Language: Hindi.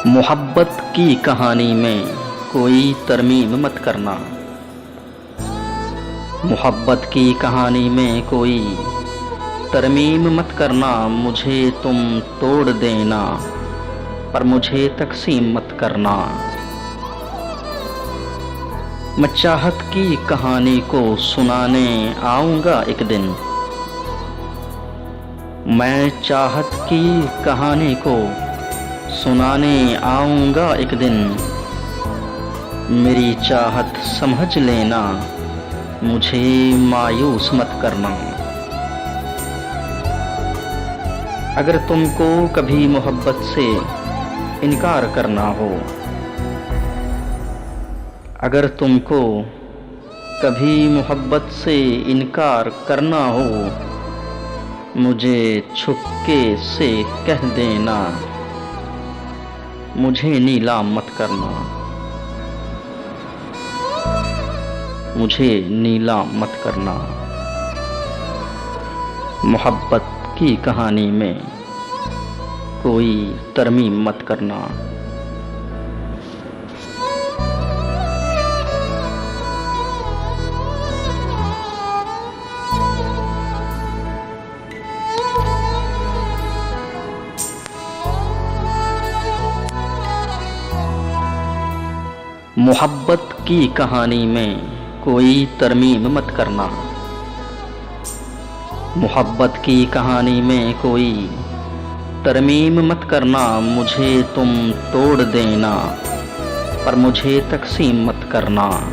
मोहब्बत की कहानी में कोई तरमीम मत करना। मोहब्बत की कहानी में कोई तरमीम मत करना। मुझे तुम तोड़ देना पर मुझे तकसीम मत करना। मैं चाहत की कहानी को सुनाने आऊँगा एक दिन। मैं चाहत की कहानी को सुनाने आऊँगा एक दिन। मेरी चाहत समझ लेना, मुझे मायूस मत करना। अगर तुमको कभी मोहब्बत से इनकार करना हो, अगर तुमको कभी मोहब्बत से इनकार करना हो, मुझे छुपके से कह देना, मुझे नीलाम मत करना। मुझे नीलाम मत करना। मोहब्बत की कहानी में कोई तरमीम मत करना। मोहब्बत की कहानी में कोई तरमीम मत करना। मोहब्बत की कहानी में कोई तरमीम मत करना। मुझे तुम तोड़ देना पर मुझे तकसीम मत करना।